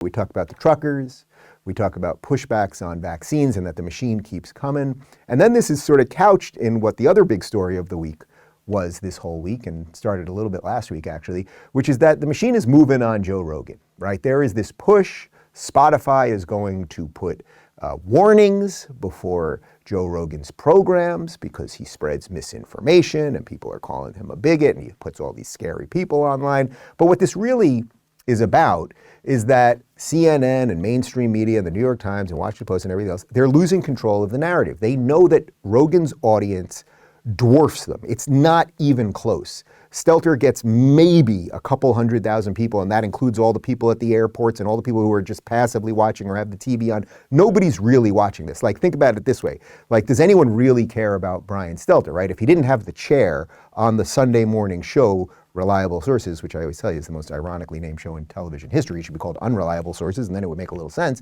We talk about the truckers, we talk about pushbacks on vaccines and that the machine keeps coming. And then this is sort of couched in what the other big story of the week was this whole week, and started a little bit last week actually, which is that the machine is moving on Joe Rogan, right? There is this push. Spotify is going to put warnings before Joe Rogan's programs because he spreads misinformation and people are calling him a bigot and he puts all these scary people online. But what this really is about is that CNN and mainstream media, the New York Times and Washington Post and everything else, they're losing control of the narrative. They know that Rogan's audience dwarfs them. It's not even close. Stelter gets maybe a couple 100,000 people, and that includes all the people at the airports and all the people who are just passively watching or have the TV on. Nobody's really watching this. Like, think about it this way. Like, does anyone really care about Brian Stelter, right? If he didn't have the chair on the Sunday morning show, Reliable Sources, which I always tell you is the most ironically named show in television history, it should be called Unreliable Sources, and then it would make a little sense.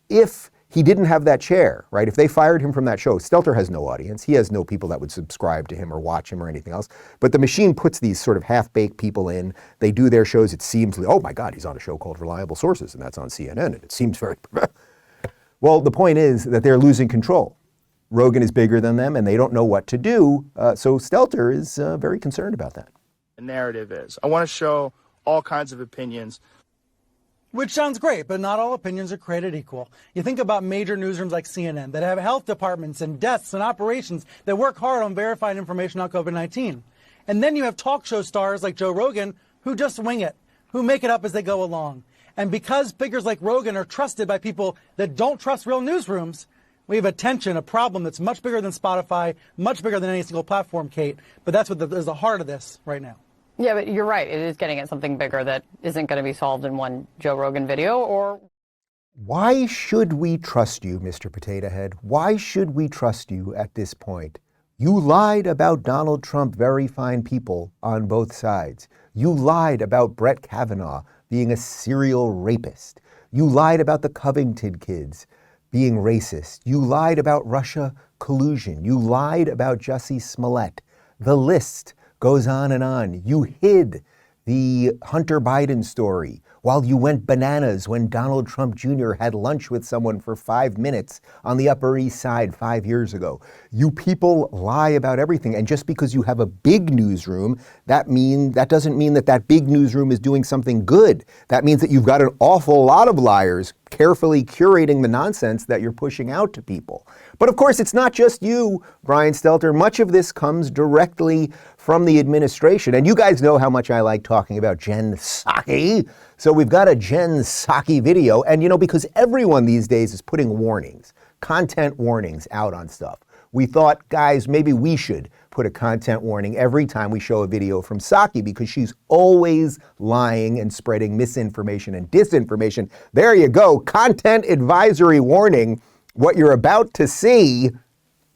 If he didn't have that chair, right? If they fired him from that show, Stelter has no audience. He has no people that would subscribe to him or watch him or anything else. But the machine puts these sort of half-baked people in. They do their shows. It seems like, oh my God, he's on a show called Reliable Sources, and that's on CNN, and it seems very... Well, the point is that they're losing control. Rogan is bigger than them, and they don't know what to do. So Stelter is very concerned about that. The narrative is, I want to show all kinds of opinions. Which sounds great, but not all opinions are created equal. You think about major newsrooms like CNN that have health departments and desks and operations that work hard on verifying information on COVID-19. And then you have talk show stars like Joe Rogan who just wing it, who make it up as they go along. And because figures like Rogan are trusted by people that don't trust real newsrooms, we have a problem that's much bigger than Spotify, much bigger than any single platform, Kate. But that's what is the heart of this right now. Yeah, but you're right. It is getting at something bigger that isn't going to be solved in one Joe Rogan video or... Why should we trust you, Mr. Potato Head? Why should we trust you at this point? You lied about Donald Trump, very fine people on both sides. You lied about Brett Kavanaugh being a serial rapist. You lied about the Covington kids being racist. You lied about Russia collusion. You lied about Jussie Smollett. The list goes on and on. You hid the Hunter Biden story while you went bananas when Donald Trump Jr. had lunch with someone for 5 minutes on the Upper East Side 5 years ago. You people lie about everything. And just because you have a big newsroom, that doesn't mean that big newsroom is doing something good. That means that you've got an awful lot of liars carefully curating the nonsense that you're pushing out to people. But of course, it's not just you, Brian Stelter. Much of this comes directly from the administration. And you guys know how much I like talking about Jen Psaki. So we've got a Jen Psaki video. And because everyone these days is putting warnings, content warnings out on stuff. We thought, guys, maybe we should put a content warning every time we show a video from Psaki because she's always lying and spreading misinformation and disinformation. There you go. Content advisory warning. What you're about to see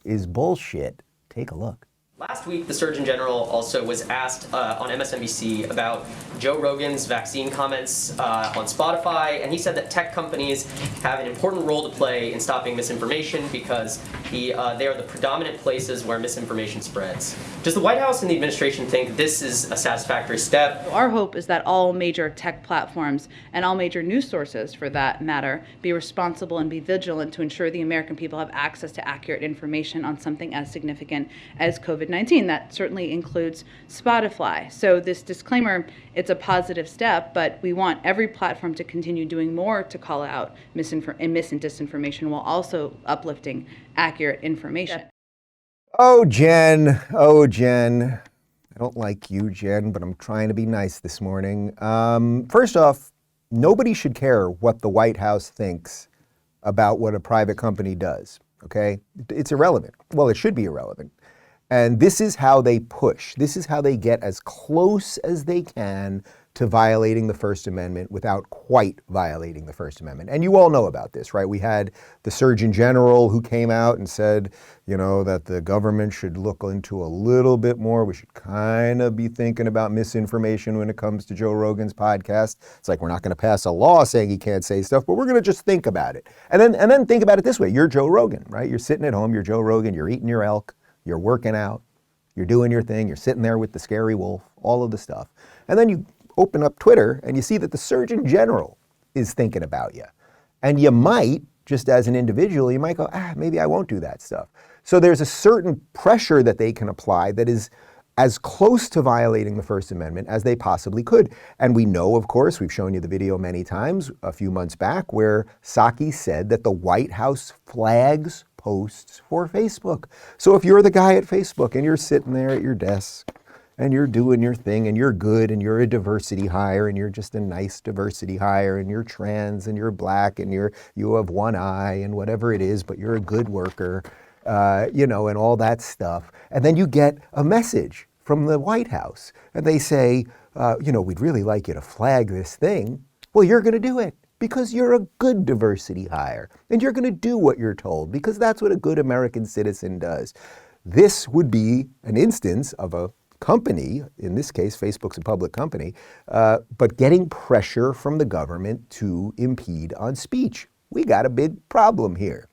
is bullshit. Take a look. Last week, the Surgeon General also was asked on MSNBC about Joe Rogan's vaccine comments on Spotify, and he said that tech companies have an important role to play in stopping misinformation because they are the predominant places where misinformation spreads. Does the White House and the administration think this is a satisfactory step? Our hope is that all major tech platforms and all major news sources, for that matter, be responsible and be vigilant to ensure the American people have access to accurate information on something as significant as COVID-19. That certainly includes Spotify. So this disclaimer, it's a positive step, but we want every platform to continue doing more to call out mis and disinformation while also uplifting accurate information. Oh, Jen. Oh, Jen. I don't like you, Jen, but I'm trying to be nice this morning. First off, nobody should care what the White House thinks about what a private company does, okay? It's irrelevant. Well, it should be irrelevant. And this is how they push. This is how they get as close as they can to violating the First Amendment without quite violating the First Amendment. And you all know about this, right? We had the Surgeon General who came out and said, that the government should look into a little bit more. We should kind of be thinking about misinformation when it comes to Joe Rogan's podcast. It's like, we're not going to pass a law saying he can't say stuff, but we're going to just think about it. And then think about it this way. You're Joe Rogan, right? You're sitting at home, you're Joe Rogan, you're eating your elk, you're working out, you're doing your thing, you're sitting there with the scary wolf, all of the stuff. And then you open up Twitter and you see that the Surgeon General is thinking about you. And you might, just as an individual, you might go, maybe I won't do that stuff. So there's a certain pressure that they can apply that is as close to violating the First Amendment as they possibly could. And we know, of course, we've shown you the video many times a few months back where Psaki said that the White House flags posts for Facebook. So if you're the guy at Facebook and you're sitting there at your desk and you're doing your thing and you're good and you're a diversity hire and you're just a nice diversity hire and you're trans and you're black and you have one eye and whatever it is, but you're a good worker, and all that stuff. And then you get a message from the White House and they say, we'd really like you to flag this thing. Well, you're going to do it because you're a good diversity hire and you're going to do what you're told because that's what a good American citizen does. This would be an instance of a company, in this case, Facebook's a public company, but getting pressure from the government to impede on speech. We got a big problem here.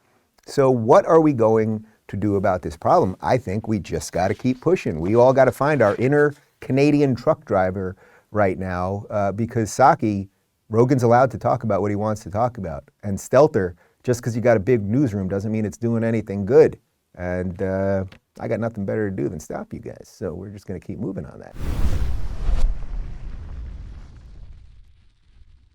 So what are we going to do about this problem? I think we just got to keep pushing. We all got to find our inner Canadian truck driver right now because Psaki, Rogan's allowed to talk about what he wants to talk about. And Stelter, just because you got a big newsroom doesn't mean it's doing anything good. And I got nothing better to do than stop you guys. So we're just going to keep moving on that.